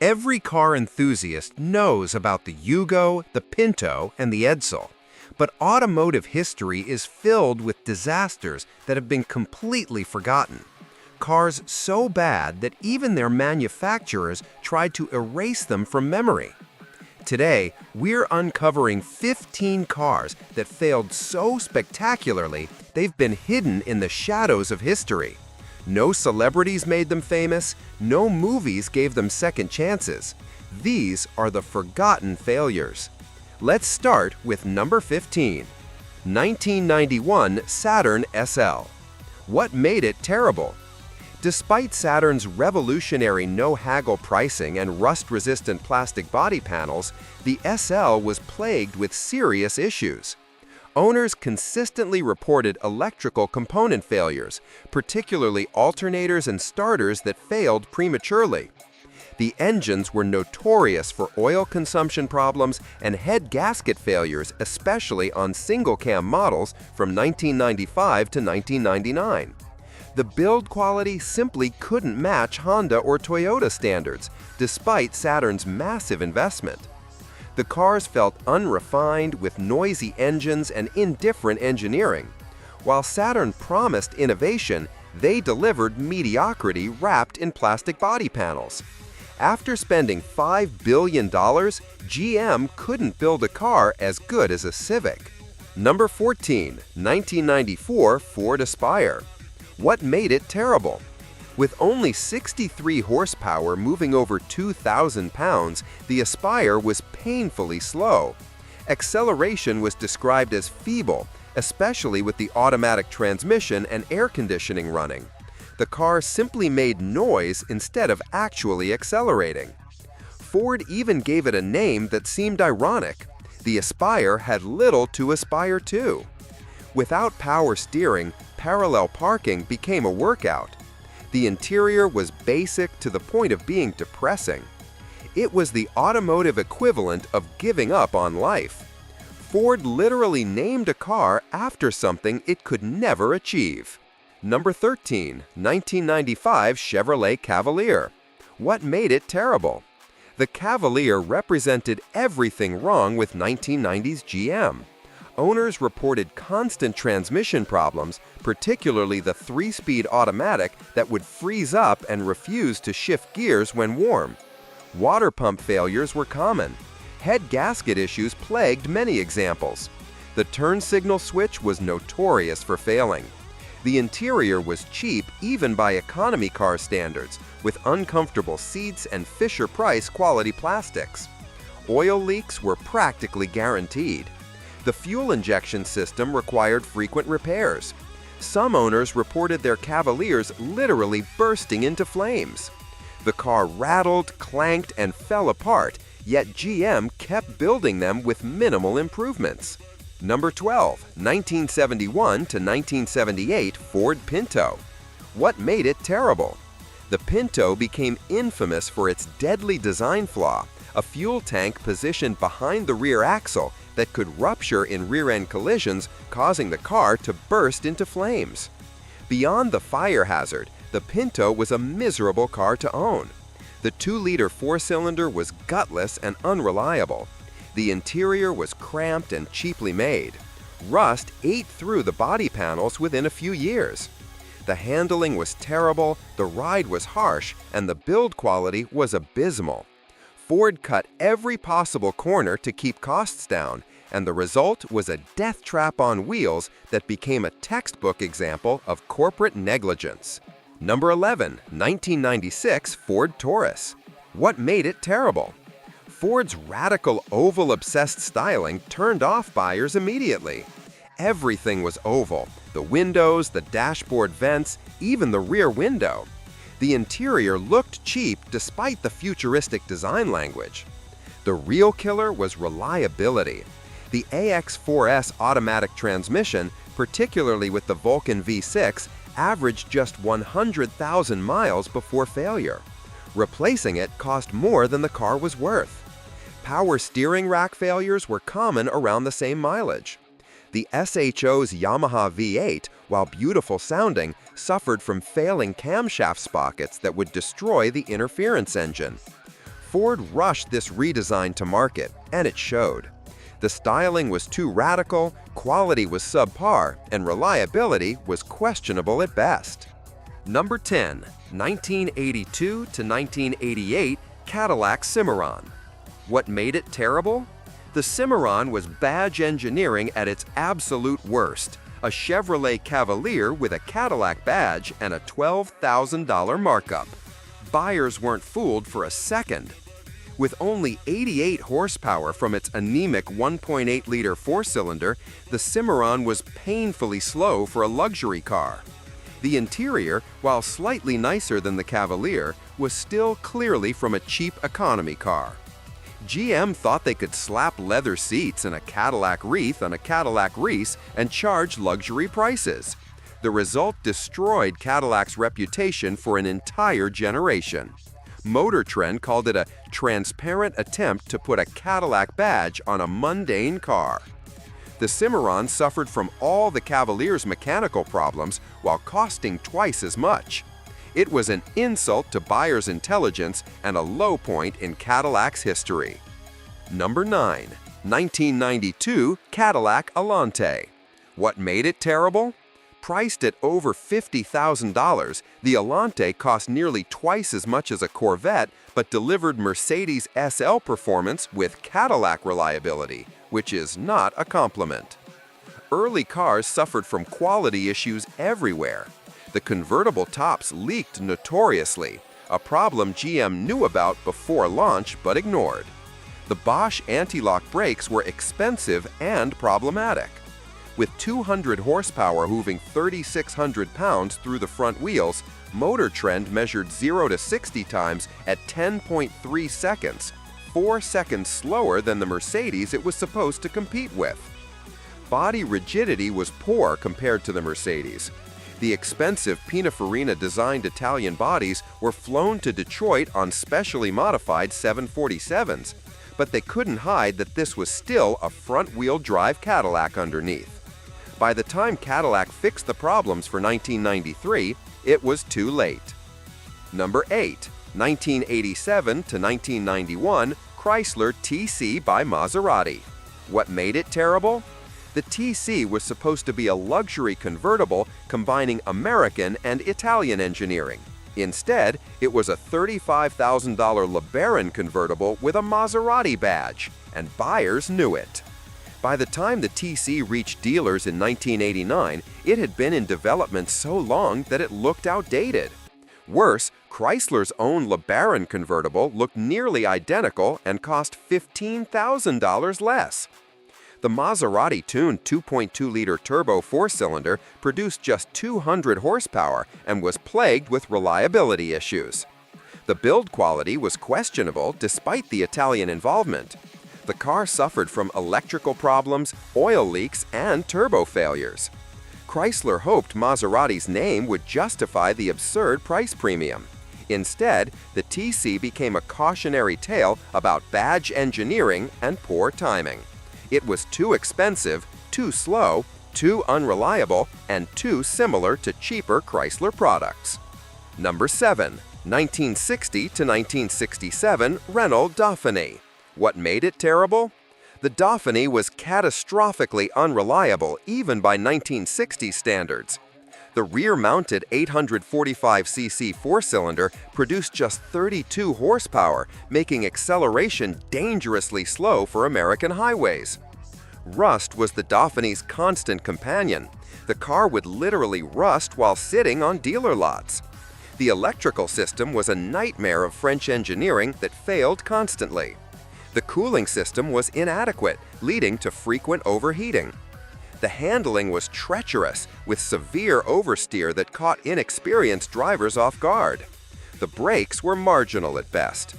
Every car enthusiast knows about the Yugo, the Pinto, and the Edsel. But automotive history is filled with disasters that have been completely forgotten. Cars so bad that even their manufacturers tried to erase them from memory. Today, we're uncovering 15 cars that failed so spectacularly they've been hidden in the shadows of history. No celebrities made them famous, no movies gave them second chances. These are the forgotten failures. Let's start with number 15. 1991 Saturn SL. What made it terrible? Despite Saturn's revolutionary no-haggle pricing and rust-resistant plastic body panels, the SL was plagued with serious issues. Owners consistently reported electrical component failures, particularly alternators and starters that failed prematurely. The engines were notorious for oil consumption problems and head gasket failures, especially on single-cam models from 1995 to 1999. The build quality simply couldn't match Honda or Toyota standards, despite Saturn's massive investment. The cars felt unrefined with noisy engines and indifferent engineering. While Saturn promised innovation, they delivered mediocrity wrapped in plastic body panels. After spending $5 billion, GM couldn't build a car as good as a Civic. Number 14. 1994 Ford Aspire. What made it terrible? With only 63 horsepower moving over 2,000 pounds, the Aspire was painfully slow. Acceleration was described as feeble, especially with the automatic transmission and air conditioning running. The car simply made noise instead of actually accelerating. Ford even gave it a name that seemed ironic. The Aspire had little to aspire to. Without power steering, parallel parking became a workout. The interior was basic to the point of being depressing. It was the automotive equivalent of giving up on life. Ford literally named a car after something it could never achieve. Number 13. 1995 Chevrolet Cavalier. What made it terrible? The Cavalier represented everything wrong with 1990s GM. Owners reported constant transmission problems, particularly the 3-speed automatic that would freeze up and refuse to shift gears when warm. Water pump failures were common. Head gasket issues plagued many examples. The turn signal switch was notorious for failing. The interior was cheap even by economy car standards, with uncomfortable seats and Fisher-Price quality plastics. Oil leaks were practically guaranteed. The fuel injection system required frequent repairs. Some owners reported their Cavaliers literally bursting into flames. The car rattled, clanked, and fell apart, yet GM kept building them with minimal improvements. Number 12. 1971 to 1978 Ford Pinto. What made it terrible? The Pinto became infamous for its deadly design flaw, a fuel tank positioned behind the rear axle that could rupture in rear-end collisions, causing the car to burst into flames. Beyond the fire hazard, the Pinto was a miserable car to own. The 2-liter 4-cylinder was gutless and unreliable. The interior was cramped and cheaply made. Rust ate through the body panels within a few years. The handling was terrible, the ride was harsh, and the build quality was abysmal. Ford cut every possible corner to keep costs down, and the result was a death trap on wheels that became a textbook example of corporate negligence. Number 11. 1996 Ford Taurus. What made it terrible? Ford's radical oval-obsessed styling turned off buyers immediately. Everything was oval: the windows, the dashboard vents, even the rear window. The interior looked cheap despite the futuristic design language. The real killer was reliability. The AX4S automatic transmission, particularly with the Vulcan V6, averaged just 100,000 miles before failure. Replacing it cost more than the car was worth. Power steering rack failures were common around the same mileage. The SHO's Yamaha V8, while beautiful sounding, suffered from failing camshaft sprockets that would destroy the interference engine. Ford rushed this redesign to market, and it showed. The styling was too radical, quality was subpar, and reliability was questionable at best. Number 10. 1982 to 1988 Cadillac Cimarron. What made it terrible? The Cimarron was badge engineering at its absolute worst. A Chevrolet Cavalier with a Cadillac badge and a $12,000 markup. Buyers weren't fooled for a second. With only 88 horsepower from its anemic 1.8-liter four-cylinder, the Cimarron was painfully slow for a luxury car. The interior, while slightly nicer than the Cavalier, was still clearly from a cheap economy car. GM thought they could slap leather seats and a Cadillac wreath on a Cadillac Reese and charge luxury prices. The result destroyed Cadillac's reputation for an entire generation. Motor Trend called it a transparent attempt to put a Cadillac badge on a mundane car. The Cimarron suffered from all the Cavalier's mechanical problems while costing twice as much. It was an insult to buyers' intelligence and a low point in Cadillac's history. Number 9. 1992 Cadillac Alante. What made it terrible? Priced at over $50,000, the Alante cost nearly twice as much as a Corvette but delivered Mercedes SL performance with Cadillac reliability, which is not a compliment. Early cars suffered from quality issues everywhere. The convertible tops leaked notoriously, a problem GM knew about before launch but ignored. The Bosch anti-lock brakes were expensive and problematic. With 200 horsepower moving 3,600 pounds through the front wheels, Motor Trend measured 0 to 60 times at 10.3 seconds, 4 seconds slower than the Mercedes it was supposed to compete with. Body rigidity was poor compared to the Mercedes. The expensive Pininfarina-designed Italian bodies were flown to Detroit on specially modified 747s, but they couldn't hide that this was still a front-wheel drive Cadillac underneath. By the time Cadillac fixed the problems for 1993, it was too late. Number 8. 1987 to 1991 Chrysler TC by Maserati. What made it terrible? The TC was supposed to be a luxury convertible combining American and Italian engineering. Instead, it was a $35,000 LeBaron convertible with a Maserati badge, and buyers knew it. By the time the TC reached dealers in 1989, it had been in development so long that it looked outdated. Worse, Chrysler's own LeBaron convertible looked nearly identical and cost $15,000 less. The Maserati-tuned 2.2-liter turbo four-cylinder produced just 200 horsepower and was plagued with reliability issues. The build quality was questionable despite the Italian involvement. The car suffered from electrical problems, oil leaks, and turbo failures. Chrysler hoped Maserati's name would justify the absurd price premium. Instead, the TC became a cautionary tale about badge engineering and poor timing. It was too expensive, too slow, too unreliable, and too similar to cheaper Chrysler products. Number 7. 1960 to 1967 Renault Dauphine. What made it terrible? The Dauphine was catastrophically unreliable even by 1960 standards. The rear-mounted 845cc four-cylinder produced just 32 horsepower, making acceleration dangerously slow for American highways. Rust was the Dauphine's constant companion. The car would literally rust while sitting on dealer lots. The electrical system was a nightmare of French engineering that failed constantly. The cooling system was inadequate, leading to frequent overheating. The handling was treacherous, with severe oversteer that caught inexperienced drivers off guard. The brakes were marginal at best.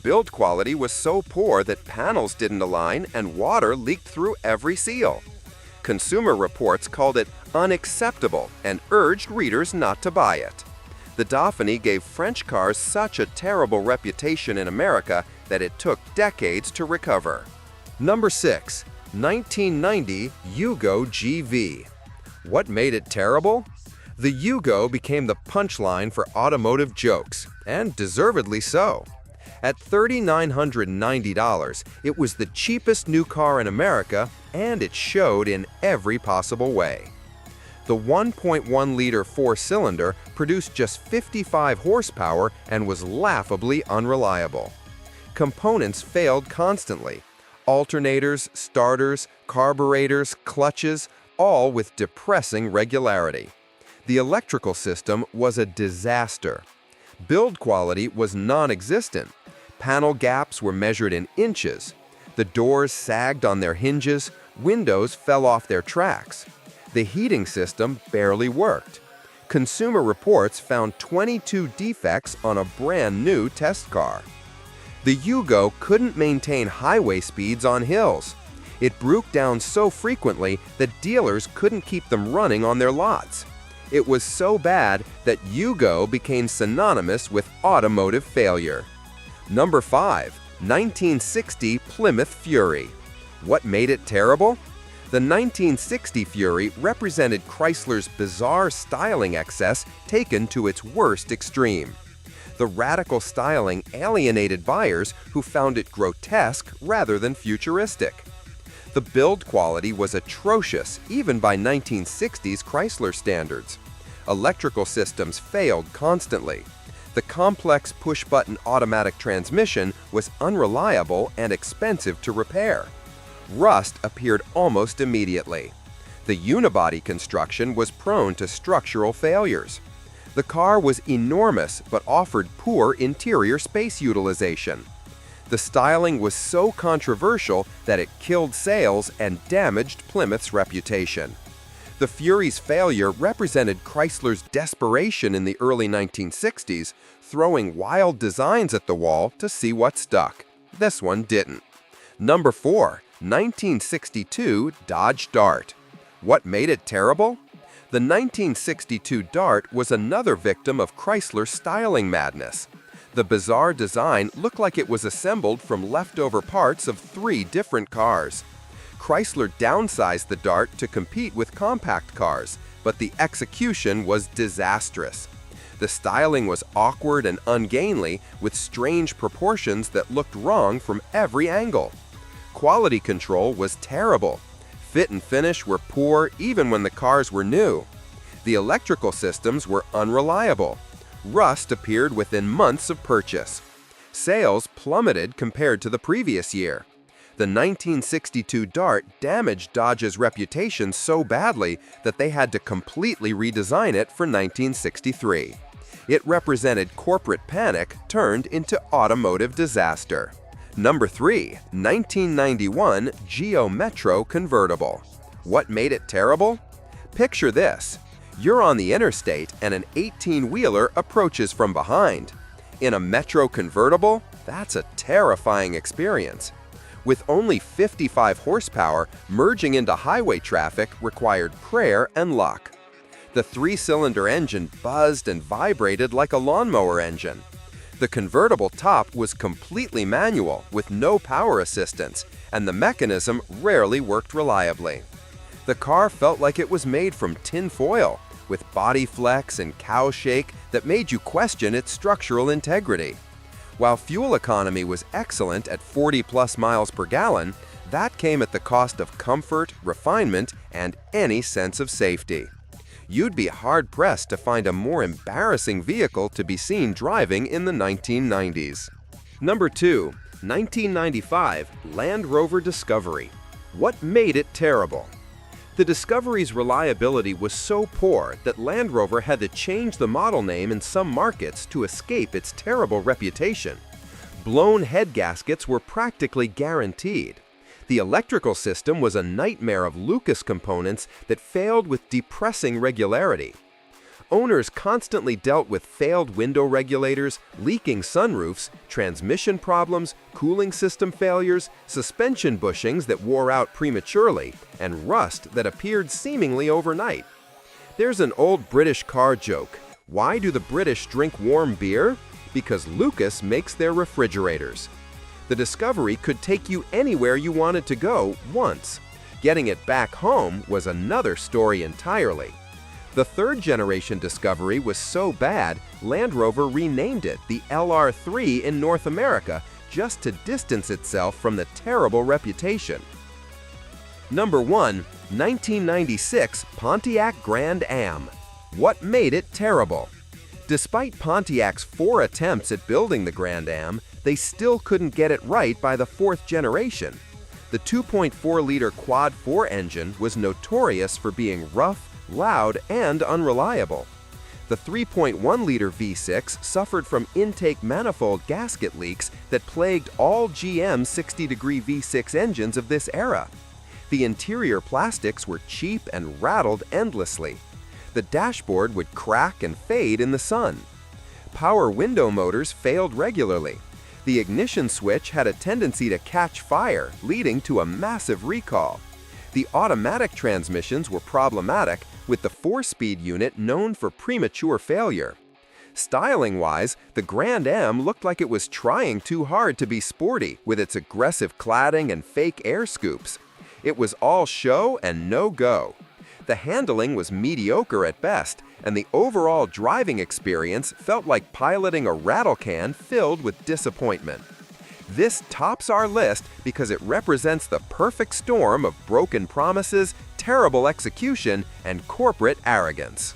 Build quality was so poor that panels didn't align and water leaked through every seal. Consumer Reports called it unacceptable and urged readers not to buy it. The Dauphine gave French cars such a terrible reputation in America that it took decades to recover. Number 6. 1990 Yugo GV. What made it terrible? The Yugo became the punchline for automotive jokes, and deservedly so. At $3,990, it was the cheapest new car in America, and it showed in every possible way. The 1.1-liter four-cylinder produced just 55 horsepower and was laughably unreliable. Components failed constantly. Alternators, starters, carburetors, clutches, all with depressing regularity. The electrical system was a disaster. Build quality was non-existent. Panel gaps were measured in inches. The doors sagged on their hinges, windows fell off their tracks. The heating system barely worked. Consumer Reports found 22 defects on a brand new test car. The Yugo couldn't maintain highway speeds on hills. It broke down so frequently that dealers couldn't keep them running on their lots. It was so bad that Yugo became synonymous with automotive failure. Number 5. 1960 Plymouth Fury. What made it terrible? The 1960 Fury represented Chrysler's bizarre styling excess taken to its worst extreme. The radical styling alienated buyers who found it grotesque rather than futuristic. The build quality was atrocious even by 1960s Chrysler standards. Electrical systems failed constantly. The complex push-button automatic transmission was unreliable and expensive to repair. Rust appeared almost immediately. The unibody construction was prone to structural failures. The car was enormous but offered poor interior space utilization. The styling was so controversial that it killed sales and damaged Plymouth's reputation. The Fury's failure represented Chrysler's desperation in the early 1960s, throwing wild designs at the wall to see what stuck. This one didn't. Number 4. 1962 Dodge Dart. What made it terrible? The 1962 Dart was another victim of Chrysler's styling madness. The bizarre design looked like it was assembled from leftover parts of 3 different cars. Chrysler downsized the Dart to compete with compact cars, but the execution was disastrous. The styling was awkward and ungainly, with strange proportions that looked wrong from every angle. Quality control was terrible. Fit and finish were poor even when the cars were new. The electrical systems were unreliable. Rust appeared within months of purchase. Sales plummeted compared to the previous year. The 1962 Dart damaged Dodge's reputation so badly that they had to completely redesign it for 1963. It represented corporate panic turned into automotive disaster. Number 3. 1991 Geo Metro Convertible. What made it terrible? Picture this. You're on the interstate and an 18-wheeler approaches from behind. In a Metro convertible, that's a terrifying experience. With only 55 horsepower, merging into highway traffic required prayer and luck. The 3-cylinder engine buzzed and vibrated like a lawnmower engine. The convertible top was completely manual with no power assistance, and the mechanism rarely worked reliably. The car felt like it was made from tin foil, with body flex and cow shake that made you question its structural integrity. While fuel economy was excellent at 40+ miles per gallon, that came at the cost of comfort, refinement, and any sense of safety. You'd be hard-pressed to find a more embarrassing vehicle to be seen driving in the 1990s. Number 2. 1995 Land Rover Discovery. What made it terrible? The Discovery's reliability was so poor that Land Rover had to change the model name in some markets to escape its terrible reputation. Blown head gaskets were practically guaranteed. The electrical system was a nightmare of Lucas components that failed with depressing regularity. Owners constantly dealt with failed window regulators, leaking sunroofs, transmission problems, cooling system failures, suspension bushings that wore out prematurely, and rust that appeared seemingly overnight. There's an old British car joke. Why do the British drink warm beer? Because Lucas makes their refrigerators. The Discovery could take you anywhere you wanted to go once. Getting it back home was another story entirely. The third-generation Discovery was so bad, Land Rover renamed it the LR3 in North America just to distance itself from the terrible reputation. Number 1. 1996 Pontiac Grand Am. What made it terrible? Despite Pontiac's 4 attempts at building the Grand Am, they still couldn't get it right by the 4th generation. The 2.4-liter quad-4 engine was notorious for being rough, loud, and unreliable. The 3.1-liter V6 suffered from intake manifold gasket leaks that plagued all GM 60-degree V6 engines of this era. The interior plastics were cheap and rattled endlessly. The dashboard would crack and fade in the sun. Power window motors failed regularly. The ignition switch had a tendency to catch fire, leading to a massive recall. The automatic transmissions were problematic, with the 4-speed unit known for premature failure. Styling-wise, the Grand Am looked like it was trying too hard to be sporty with its aggressive cladding and fake air scoops. It was all show and no go. The handling was mediocre at best, and the overall driving experience felt like piloting a rattle can filled with disappointment. This tops our list because it represents the perfect storm of broken promises, terrible execution, and corporate arrogance.